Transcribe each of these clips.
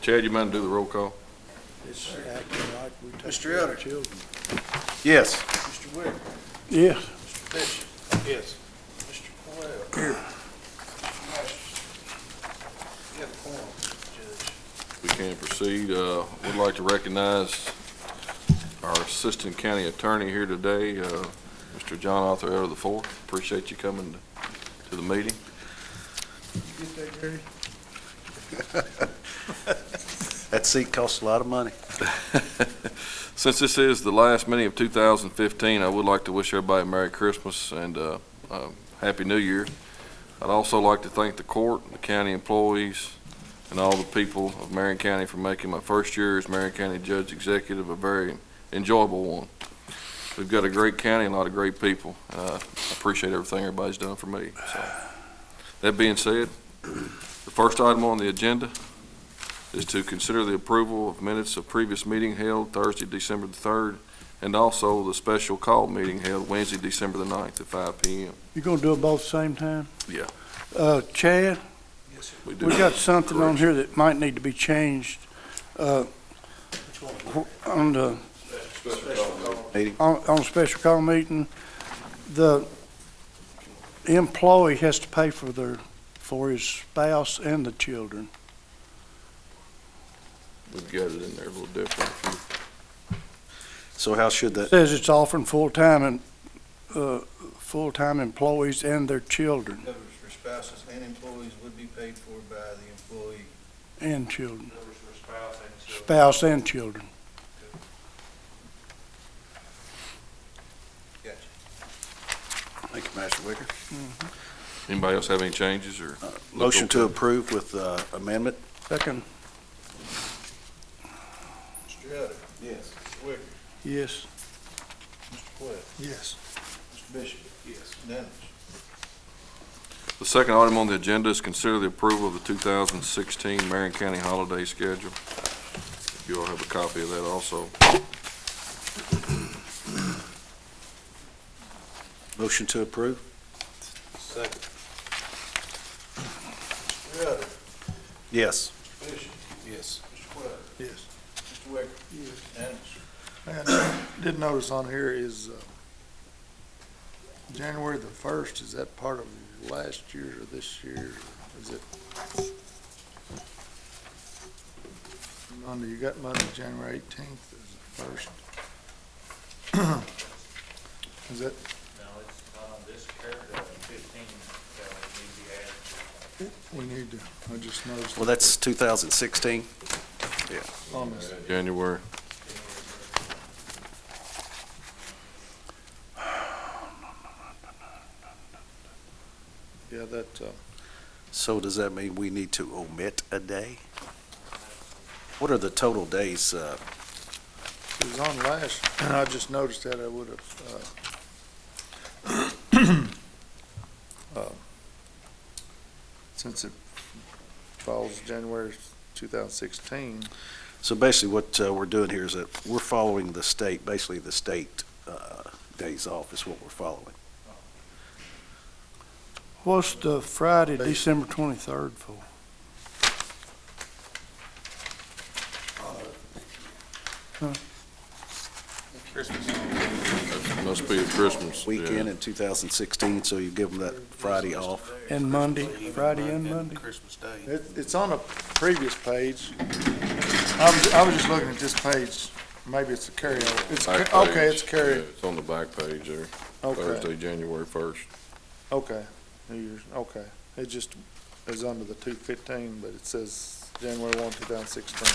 Chad, you mind to do the roll call? It's acting like we take Mr. care of Elder. children. Yes. Mr. Wick. Yes. Mr. Bishop. Yes. Mr. Coyle. Here. Mr. Masters. You have a quorum, Judge. We can proceed. We'd like to recognize our Assistant County Attorney here today, Mr. John Arthur Elder IV. Appreciate you coming to the meeting. Get that, Gary? That seat costs a lot of money. Since this is the last meeting of 2015, I would like to wish everybody a Merry Christmas and Happy New Year. I'd also like to thank the court, the county employees, and all the people of Marion County for making my first year as Marion County Judge Executive a very enjoyable one. We've got a great county and a lot of great people. I appreciate everything everybody's done for me. So, that being said, the first item on the agenda is to consider the approval of minutes of previous meeting held Thursday, December the 3rd, and also the special call meeting held Wednesday, December the 9th at 5 p.m. You gonna do them both at the same time? Yeah. Chad, Yes, sir. We do. we got something on here that might need to be changed, Which one? on the, Meeting. on a special call meeting. The employee has to pay for his spouse and the children. We've got it in there a little different. So how should that, Says it's offering full-time employees and their children Covers for spouses and employees would be paid for by the employee. and children, Covers for spouse and children. spouse and children. Gotcha. thank you, Master Wicker. Anybody else have any changes or? Motion to approve with amendment? Second, Mr. Elder. Yes. Mr. Wicker. yes. Mr. Coyle. Yes. Mr. Bishop. Yes. Unanimous. The second item on the agenda is consider the approval of the 2016 Marion County holiday schedule. You all have a copy of that also. Motion to approve? Second. Mr. Elder. Yes. Mr. Bishop. Yes. Mr. Coyle. Yes. Mr. Wicker. Yes. Unanimous. And did notice on here is January the 1st, is that part of last year or this year? Is it Monday? You got Monday, January 18th is the first. Is that, No, it's not on this calendar, 15, that would need to be added. we need to, I just noticed. Well, that's 2016. on this. January. Yeah, that, So does that mean we need to omit a day? What are the total days? it was on last, I just noticed that I would have, since it falls January 2016. So basically what we're doing here is that we're following the state, basically the state days off is what we're following. What's the Friday, December 23rd for? Christmas. That must be a Christmas. Weekend yeah. in 2016, so you give them that Friday off. And Monday, Friday and Monday? Christmas Day. It's on a previous page. I was just looking at this page. Maybe it's a carryover. It's, Back okay, page. it's carry, Yeah, it's on the back page there. okay, Thursday, January 1st. okay. New Year's, okay. It just is under the 215, but it says January 1, 2016.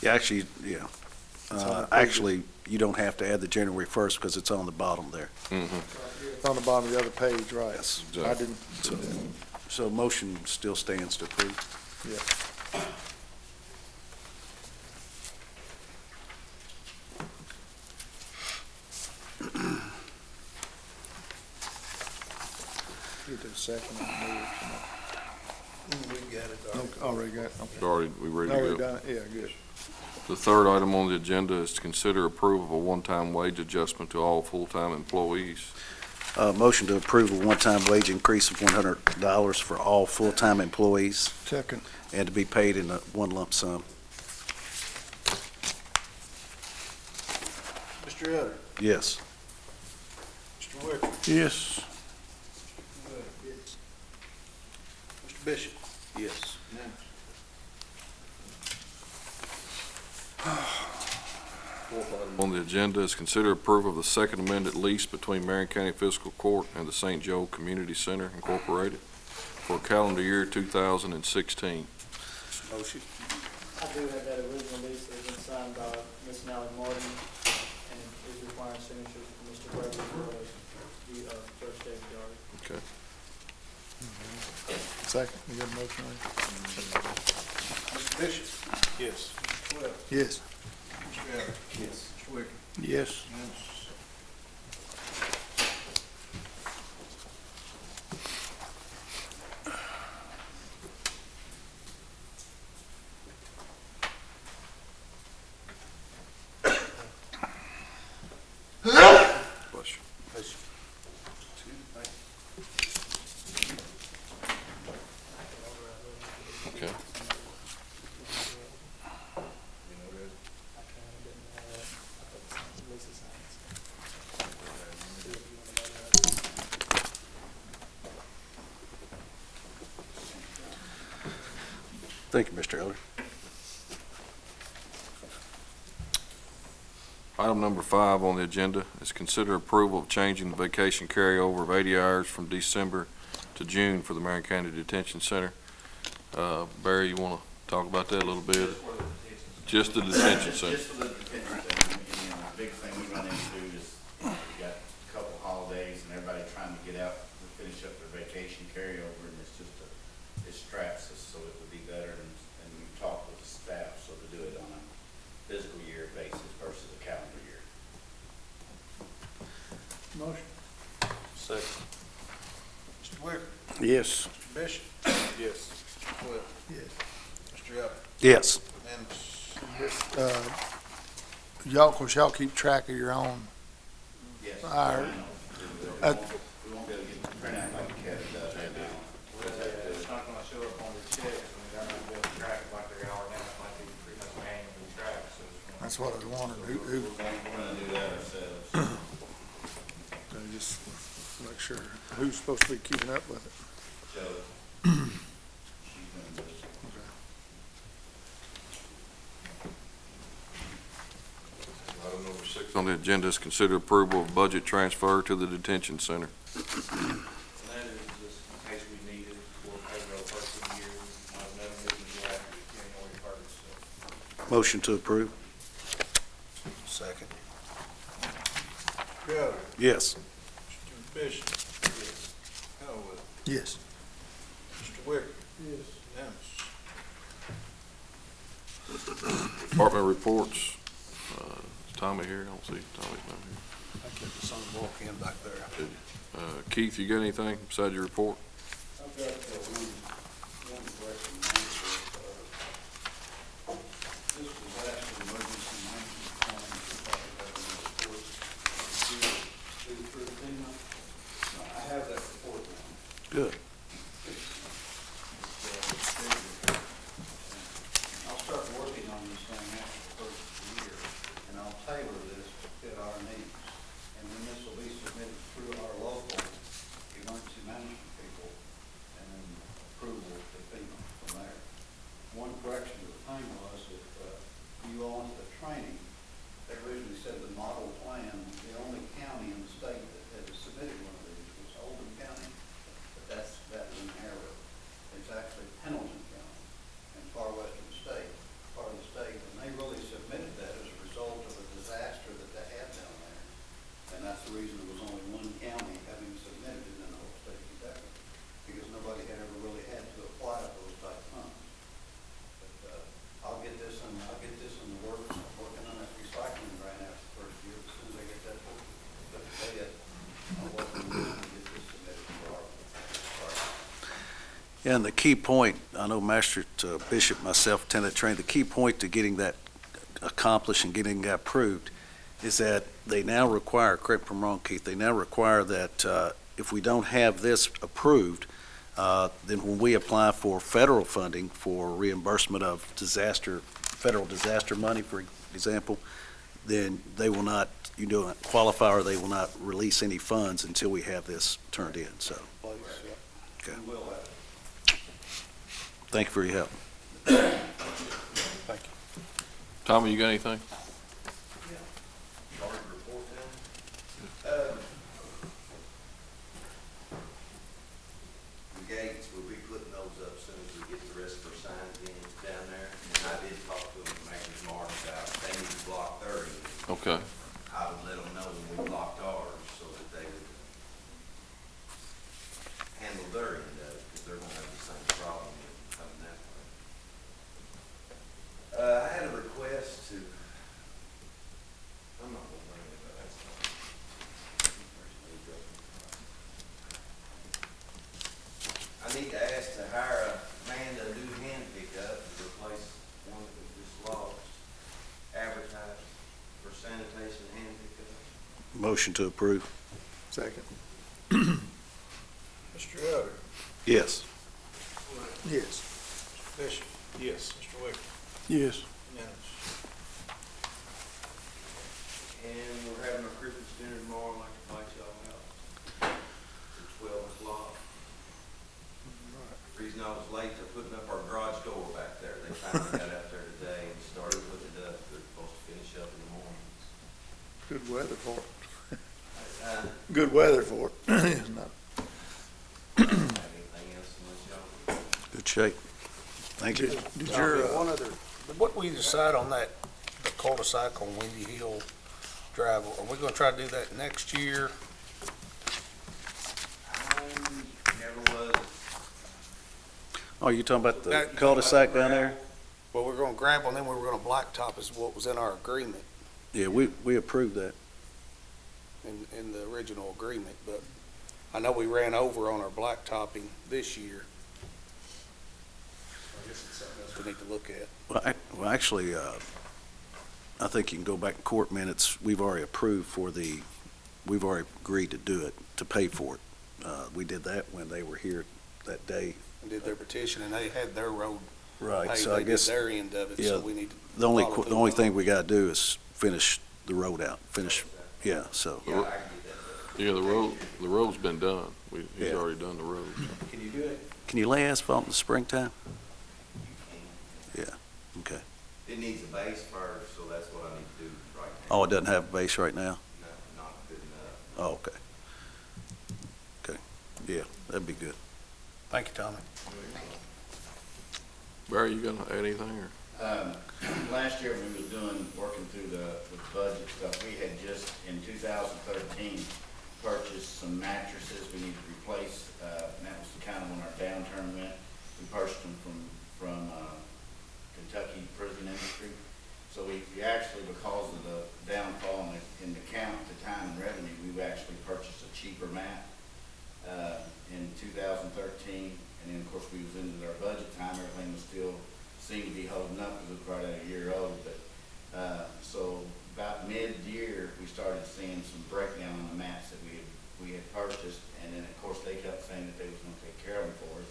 Yeah, actually, yeah. It's on the previous- Actually, you don't have to add the January 1st because it's on the bottom there. Mm-hmm. It's on the bottom of the other page, right? Yes. I didn't, So motion still stands to approve. yeah. Get to the second. We got it. Okay, already got it, okay. Already, we ready to Already go. done it, yeah, good. The third item on the agenda is to consider approval of a one-time wage adjustment to all full-time employees. Motion to approve a one-time wage increase of $100 for all full-time employees Second. and to be paid in one lump sum. Mr. Elder? Yes. Mr. Wicker? Yes. Mr. Bishop? Yes. Unanimous. Fourth item on the agenda is consider approval of the second amended lease between Marion County Fiscal Court and the St. Joe Community Center Incorporated for calendar year 2016. Motion. I do have that original lease that has been signed by Ms. Nally Martin, and it is requiring signatures from Mr. Gregory as well as the First David Yard. Okay. Second, you got a motion on Mr. Bishop? Yes. Mr. Wells? it? Yes. Mr. Elder? Yes. Mr. Wicker? Yes. Unanimous. Bless you. Okay. Thank you, Mr. Elder. Item number 5 on the agenda is consider approval of changing the vacation carryover of 80 hours from December to June for the Marion County Detention Center. Barry, you want to talk about that a little bit? Just the detention center. Just for the detention center, and the big thing we run into is, we got a couple holidays and everybody trying to get out to finish up their vacation carryover, and it's just it straps us, so it would be better, and we talk with the staff, so to do it on a fiscal year basis versus a calendar year. Motion. Second. Mr. Wicker? Yes. Mr. Bishop? Yes. Mr. Wells? Yes. Mr. Elder? Yes. Unanimous. Y'all, of course, y'all keep track of your own. Yes. All right. We won't be able to get the printout like Kevin does right now. It's not gonna show up on the checks, I mean, they're not gonna be able to track it like they are now, it might be pretty much manually tracked, so it's gonna. That's what I was wondering. We're gonna do that ourselves. Just make sure who's supposed to be keeping up with it. So, she's gonna do it. Item number 6 on the agenda is consider approval of budget transfer to the detention center. And that is just in case we need it for payroll first of the year, another meeting will after January first, so. Motion to approve. Second. Mr. Elder? Yes. Mr. Bishop? Yes. Elwood? Yes. Mr. Wicker? Yes. Unanimous. Department reports. Is Tommy here? I don't see Tommy's not here. I kept the son walk in back there. Keith, you got anything besides your report? I've got one question and answer. This was actually emergency management plan for the report through FEMA. I have that report now. Good. I'll start working on this thing after the first of the year, and I'll tailor this to fit our needs. And then this will be submitted through our local emergency management people, and then approval to FEMA from there. One correction to the thing was that you all went to the training, they originally said the model plan, the only county in the state that had submitted one of these was Oldham County, but that was an error. It's actually Pendleton County in far western state, part of the state, and they really submitted that as a result of a disaster that they had down there. And that's the reason there was only one county having submitted it in the whole state of Kentucky, because nobody had ever really had to apply for those type funds. But I'll get this in the works. I'm working on that recycling grant after the first year. As soon as I get that put to bed, I'll work on this and get this submitted for our. Yeah, and the key point, I know Master Bishop, myself, attended training, the key point to getting that accomplished and getting that approved is that they now require, correct me if I'm wrong, Keith, they now require that if we don't have this approved, then when we apply for federal funding for reimbursement of federal disaster money, for example, then they will not, you don't qualify, or they will not release any funds until we have this turned in, so. Please, yeah. Okay. We will have it. Thank you for your help. Thank you. Tommy, you got anything? Sorry to report them. The gates, we'll be putting those up soon as we get the rest of our signs in down there. And I did talk to them, making smart about, they need to block their end. Okay. I would let them know when we blocked ours so that they would handle their end of it, because they're gonna have the same problem coming that way. I had a request to, I'm not gonna bring it, but that's not. I need to ask to hire a man to do hand pickup to replace one that we just lost, advertised for sanitation hand pickup. Motion to approve. Second. Mr. Yoder? Yes. Yes. Mr. Bishop? Yes. Mr. Wicker? Yes. Unanimous. And we're having our Christmas dinner tomorrow, I'd like to invite y'all out at 12 o'clock. The reason I was late, they're putting up our garage door back there. They finally got out there today and started putting it up. They're supposed to finish up in the morning. Good weather for it. Good weather for it. No. I don't have anything else unless y'all. Good shape. Thank you. Did your, one other, what we decide on that, the cul-de-sac on Windy Hill Drive, are we gonna try to do that next year? Never was. Oh, you talking about the That- cul-de-sac down there? Well, we're gonna gravel and then we were gonna blacktop is what was in our agreement, Yeah, we approved that. in the original agreement, but I know we ran over on our blacktopping this year. I guess it's something else we need to look at. Well, actually, I think you can go back in court minutes. We've already approved we've already agreed to do it, to pay for it. We did that when they were here that day. And did their petition and they had their road Right, paved, so I they did guess their end of it, yeah, so we need to. the only follow thing through. we gotta do is finish the road out, yeah, so. Yeah, I can get that done. Yeah, the road's been done. He's Yeah. already done the road. Can you do it? Can you lay asphalt in the springtime? You can. Yeah, okay. It needs a base first, so that's what I need to do right now. Oh, it doesn't have a base right now? No, not good enough. Oh, okay. Okay, yeah, that'd be good. Thank you, Tommy. Barry, you gonna add anything, or? Last year, we was working through the budget stuff, we had just, in 2013, purchased some mattresses we need to replace, and that was kind of when our downturn went. We purchased them from Kentucky prison industry. So we actually, because of the downfall in the count, the time and revenue, we've actually purchased a cheaper mat in 2013. And then, of course, we was into our budget time, everything was still seemed to be holding up because it was right at a year old. But so about mid-year, we started seeing some breakdown on the mats that we had purchased. And then, of course, they kept saying that they was going to take care of them for us.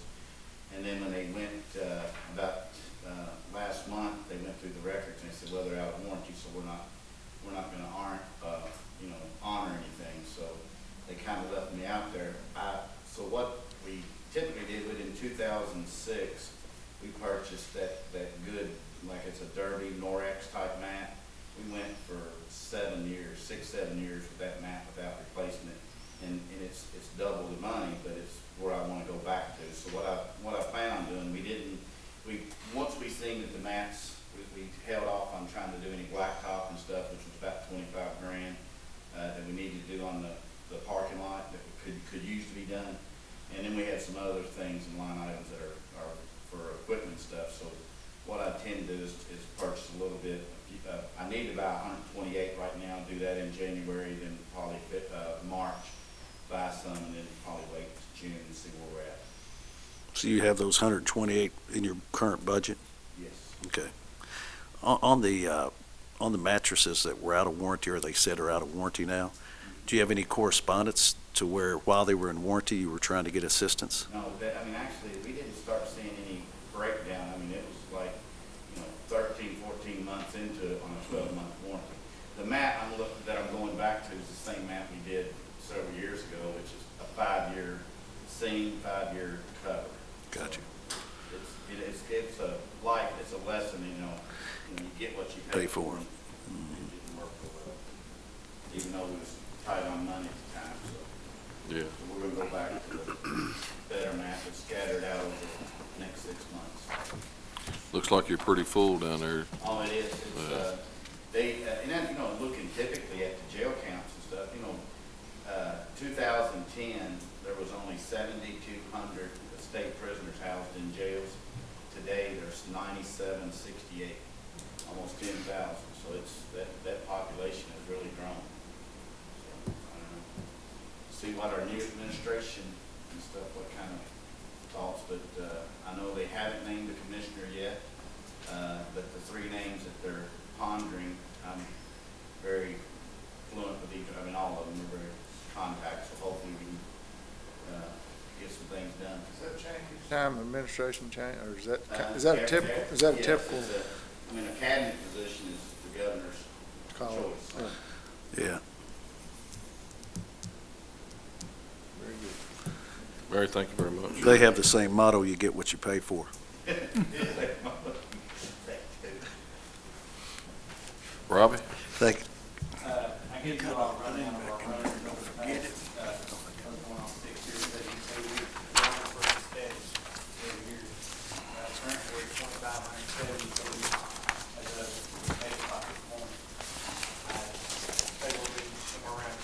And then when they went about last month, they went through the records and they said, well, they're out of warranty, so we're not going to honor anything. So they kind of left me out there. So what we typically did within 2006, we purchased that good, like it's a Derby Norex type mat. We went for 7 years, 6-7 years with that mat without replacing it. And it's double the money, but it's where I want to go back to. So what I plan on doing, once we seen that the mats, we held off on trying to do any blacktop and stuff, which was about $25 grand that we needed to do on the parking lot that could use to be done. And then we had some other things in line items that are for equipment stuff. So what I tend to do is purchase a little bit. I need about 128 right now, do that in January, then probably March, buy some, and then probably wait to June and see where we're at. So you have those 128 in your current budget? Yes. Okay. On the mattresses that were out of warranty, or they said are out of warranty now, do you have any correspondence to where while they were in warranty, you were trying to get assistance? No, actually, we didn't start seeing any breakdown. It was like, 13, 14 months into it on a 12-month warranty. the map that I'm going back to is the same map we did several years ago, which is a 5-year scene, 5-year cover. Gotcha. It's a lesson, you get what you Pay for. It didn't work so well, even though we was tight on money at the time, so. Yeah. So we're gonna go back to the better map and scatter it out over the next 6 months. Looks like you're pretty full down there. Oh, it is, it's, and then, looking typically at the jail counts and stuff, 2010, there was only 7,200 state prisoners housed in jails. Today, there's 9,768, almost 10,000. So it's, that population has really grown. So, I don't know. See what our new administration and stuff, what kind of thoughts, but I know they haven't named the commissioner yet, but the 3 names that they're pondering, I'm very fluent with each, all of them are very contact, so hopefully we can get some things done. Is that change time administration change, or is that Yeah, a typical, is that a yes, typical a cabinet position is the governor's call? choice. Yeah. Very good. Mary, thank you very much. They have the same motto, you get what you pay for. Robbie? Thank you. I give you all a rundown of our runners over the past, going on 6 years that you say we're running for the state every year. Currently, we're 2,570, so we, as a 8 o'clock this morning. I say we'll be somewhere around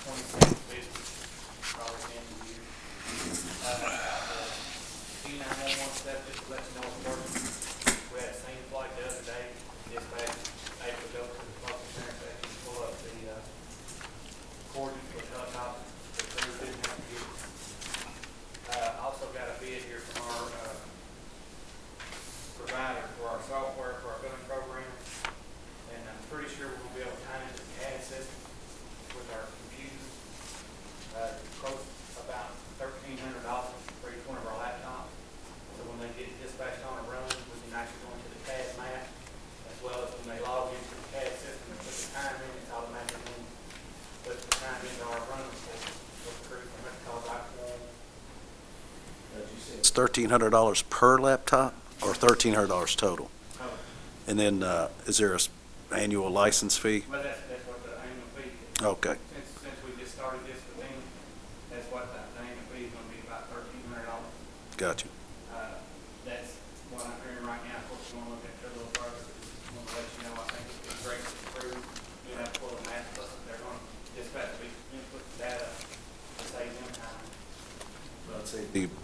27, 50, probably at the end of the year. T911 stuff, just to let you know it's working. We had a same flight the other day, dispatch, able to go to the closest intersection, pull up the coordinates for the helicopter, the crew didn't have to get it. Also got a bid here from our provider for our software for our billing program, and I'm pretty sure we're gonna be able to tie into the CAD system with our computers. Quote about $1,300 for each one of our laptops. So when they get dispatched on a run, we can actually go into the CAD map, as well as when they log into the CAD system and put the time in, it's automatically puts the time into our run report. So the crew can have to call back for them. It's $1,300 per laptop or $1,300 total? Oh, And then, is there a annual license fee? but that's what the annual fee is. Okay, Since we just started this with them, that's what the annual fee is gonna be, about $1,300. gotcha. That's what I'm hearing right now. Of course, we want to look at it a little further. Just want to let you know, I think it'd be great for the crew. We have to pull the math, plus they're going to dispatch, we input the data to save them time.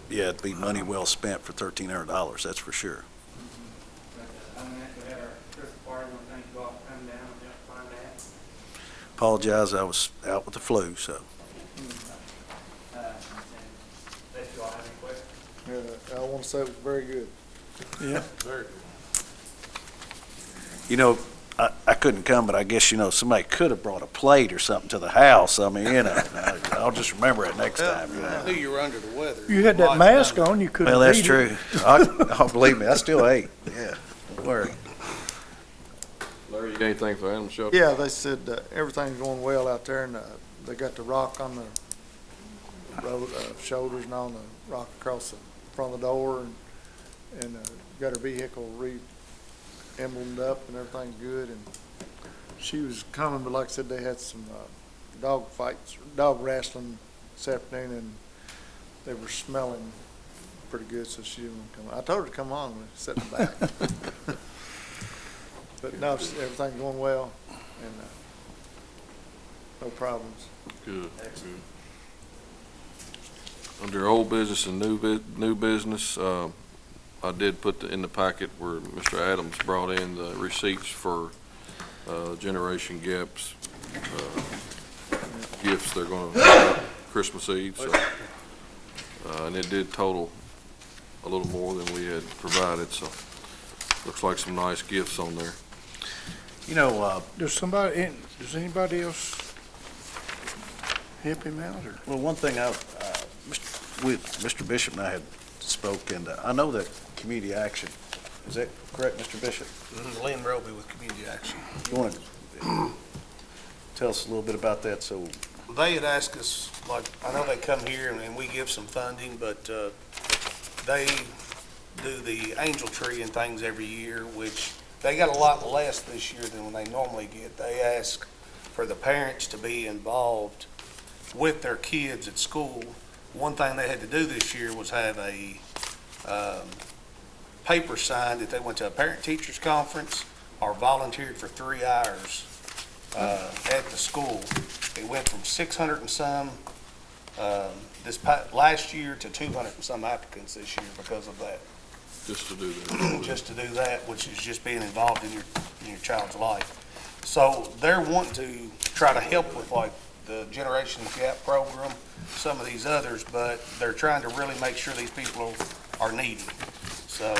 Yeah, it'd be money well spent for $1,300, that's for sure. But, other than that, we had our Christmas party, we thank you all for coming down and helping find that. Apologize, I was out with the flu, so. And unless you all have any questions. I want to say it was very good. Yeah. Very good. You know, I couldn't come, but I guess, somebody could have brought a plate or something to the house. I mean, I'll just remember it next time. I knew you were under the weather. You had that mask on, you couldn't Well, that's read it. true. Oh, believe me, I still ate. Yeah, don't worry. Larry, you got anything for animal shelter? Yeah, they said everything's going well out there, and they got the rock on the road, shoulders and on the rock across the front of the door, and got her vehicle emblemed up and everything's good. And she was coming, but like I said, they had some dog fights, dog wrestling this afternoon, and they were smelling pretty good, so she didn't want to come. I told her to come on and sit in the back. But no, everything's going well, and no problems. Good, good. Under old business and new business, I did put in the packet where Mr. Adams brought in the receipts for Generation Gap's gifts they're going to have Christmas Eve. So, and it did total a little more than we had provided. So, looks like some nice gifts on there. Does anybody else help him out, or? Well, one thing Mr. Bishop and I had spoke, and I know that Community Action, is that correct, Mr. Bishop? Lynn Roby with Community Action. You want to tell us a little bit about that, so They had asked us, like, I know they come here and we give some funding, but they do the angel tree and things every year, which they got a lot less this year than when they normally get. They ask for the parents to be involved with their kids at school. One thing they had to do this year was have a paper signed that they went to a parent-teachers conference or volunteered for 3 hours at the school. It went from 600 and some last year to 200 and some applicants this year because of that. Just to do that. Just to do that, which is just being involved in your child's life. So they're wanting to try to help with like the Generation Gap program, some of these others, but they're trying to really make sure these people are needed. So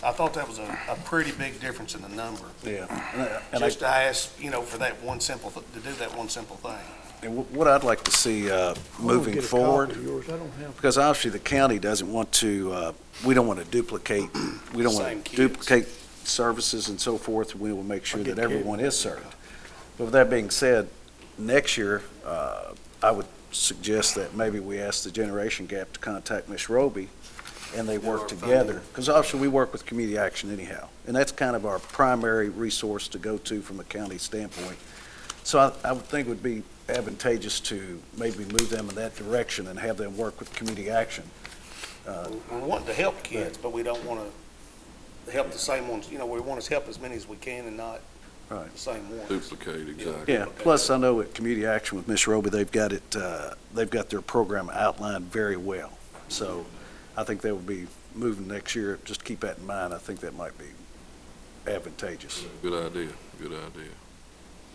I thought that was a pretty big difference in the number. yeah. Just to ask, for that one simple, to do that one simple thing. And what I'd like to see I wanna moving get a forward, copy of yours. I don't have. because obviously the county doesn't want to, we don't want to duplicate, we don't want Same to kids. duplicate services and so forth. We will make sure I'll get that everyone Kevin. is served. But with that being said, next year, I would suggest that maybe we ask the Generation Gap to contact Ms. Roby, and they work together. Because obviously, we work with community action anyhow, and that's kind of our primary resource to go to from a county standpoint. So I would think it would be advantageous to maybe move them in that direction and have them work with community action. We want to help kids, but we don't want to help the same ones. We want to help as many as we can and not Right. the same ones. Duplicate, exactly. Yeah, plus I know at community action with Ms. Roby, they've got their program outlined very well. So I think they will be moving next year. Just keep that in mind. I think that might be advantageous. Good idea, good idea.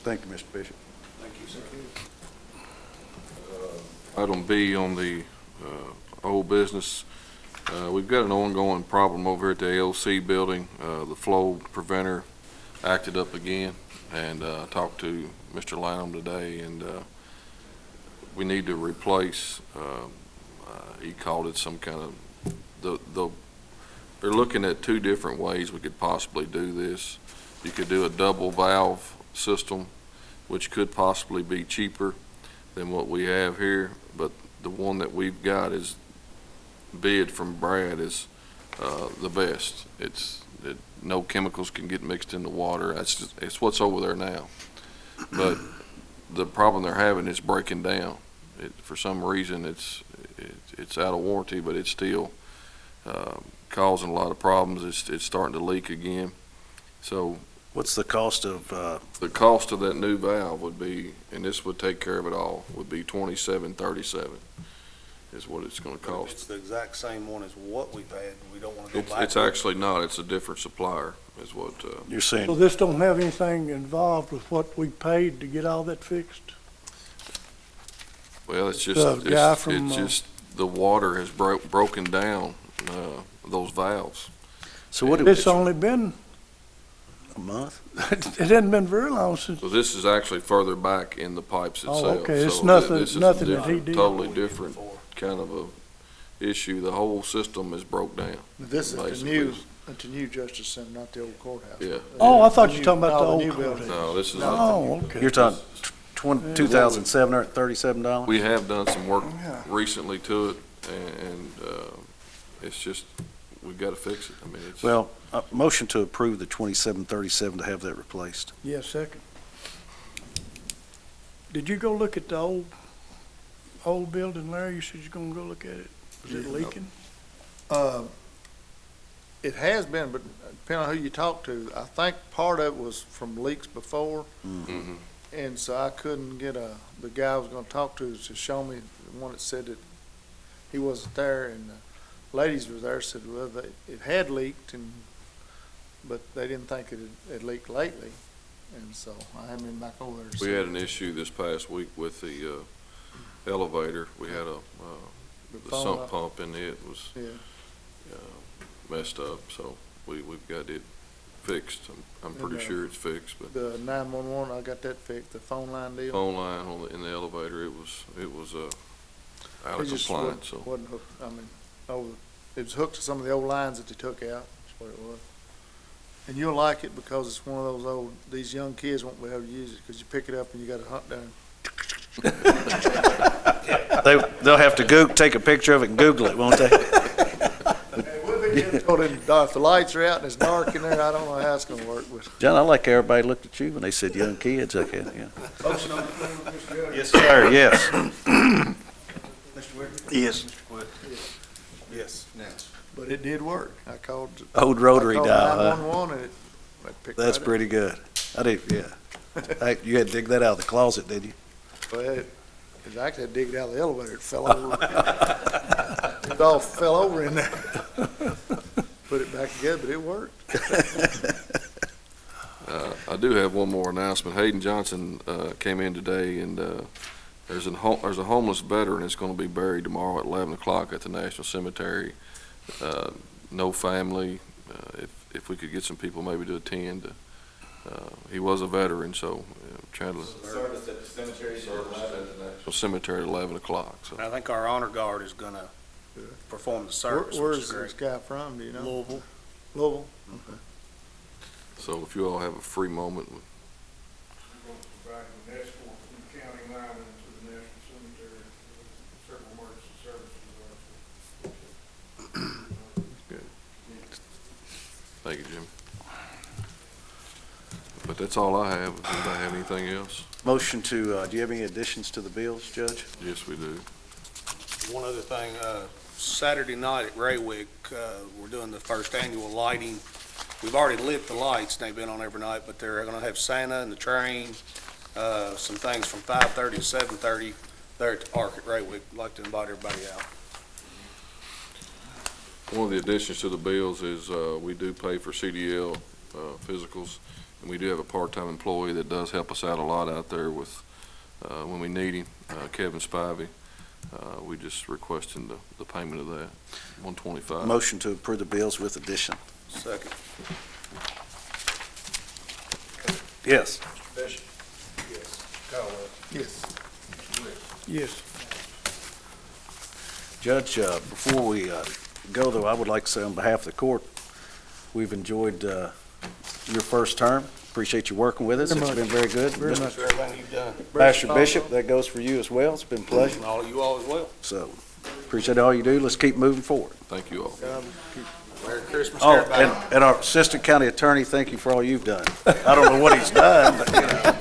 Thank you, Mr. Bishop. Thank you, sir. Item B on the old business, we've got an ongoing problem over at the AOC building. The flow preventer acted up again, and I talked to Mr. Lanham today, and we need to replace, he called it some kind of, they're looking at two different ways we could possibly do this. You could do a double valve system, which could possibly be cheaper than what we have here, but the one that we've got is bid from Brad is the best. No chemicals can get mixed in the water. It's what's over there now. But the problem they're having is breaking down. For some reason, it's out of warranty, but it's still causing a lot of problems. It's starting to leak again. So What's the cost of, the cost of that new valve would be, and this would take care of it all, would be $27.37 is what it's going to It's cost. the exact same one as what we've had. We don't want to go back. It's actually not. It's a different supplier is what, you're So saying, this don't have anything involved with what we paid to get all that fixed? well, it's just, The guy from, it's just the water has broken down, those valves. so what, It's only been, a month? it hadn't been very long since, So this is actually further back in the pipes Oh, itself. okay. It's So nothing- this is a nothing that he different- did. Totally different kind of a issue. The whole system is broke down. This is Basically. at the new Justice Center, not the old courthouse. Yeah. Oh, I thought you were talking about the No, old new courthouse. building. No, this is, oh, okay. You're talking $2,737? we have done some work Yeah. recently to it, and it's just, we've got to fix it. I mean, it's. Well, motion to approve the 2737 to have that replaced. Yeah, second. Did you go look at the old building, Larry? You said you're gonna go look at it. Was it leaking? It has been, but depending on who you talk to, I think part of it was from leaks before. Mhm. And so I couldn't get the guy I was gonna talk to show me the one that said that he wasn't there, and the ladies was there, said, well, it had leaked, but they didn't think it had leaked lately, and so I haven't been back over there to see. We had an issue this past week with the elevator. We had the phone sump line. pump in it was Yeah, messed up, so we've got it fixed. I'm pretty And, sure it's fixed, but the 911, I got that fixed, the phone line deal. phone line in the elevator, it was out of It just compliance, so. wasn't hooked, it was hooked to some of the old lines that they took out, that's what it was. And you'll like it because it's one of those old, these young kids won't be able to use it because you pick it up and you got to hunt down. They'll have to take a picture of it and Google it, won't they? Told him, if the lights are out and it's dark in there, I don't know how it's gonna work, but. John, I like everybody looked at you when they said young kids. Okay, yeah. Motion on the floor, Mr. Judge. Yes, sir, yes. Mr. Wicker? Yes. Mr. Wood? Yes. Yes. But it did work. I called. Old rotary dial, huh? 911 and it picked That's right up. pretty good. I did, yeah. You had to dig that out of the closet, did you? Well, it actually had to dig it out of the elevator. It fell over. It all fell over in there. Put it back together, but it worked. I do have one more announcement. Hayden Johnson came in today, and there's a homeless veteran that's going to be buried tomorrow at 11 o'clock at the National Cemetery. No family. If we could get some people maybe to attend. He was a veteran, so trying to. Service at the cemetery is at 11. National Cemetery at 11 o'clock. So I think our honor guard is gonna perform the service, which Where's is great. this guy from, do you know? Louisville. Louisville? Okay. So if you all have a free moment. We're going to provide an escort from the county line into the National Cemetery. Several emergency services are. Thank you, Jim. But that's all I have. Does anybody have anything else? Motion to, do you have any additions to the bills, Judge? Yes, we do. One other thing, Saturday night at Raywick, we're doing the first annual lighting. We've already lit the lights, they've been on every night, but they're gonna have Santa and the train, some things from 5:30 to 7:30 there at the park at Raywick. I'd like to invite everybody out. One of the additions to the bills is we do pay for CDL physicals, and we do have a part-time employee that does help us out a lot out there with when we need him, Kevin Spivey. We just requesting the payment of that, $125. Motion to approve the bills with addition. Second. Yes. Bishop? Yes. Caldwell? Yes. Yes. Judge, before we go, though, I would like to say on behalf of the court, we've enjoyed your first term. Appreciate you working with us. Very It's much. been very good. Very Mr. much. For everything you've done, Pastor Bishop, that goes for you as well. It's been a pleasure. and all of you all as well. So appreciate all you do. Let's keep moving forward. Thank you all. Merry Christmas to Oh, everybody. and our assistant county attorney, thank you for all you've done. I don't know what he's done, but, you know.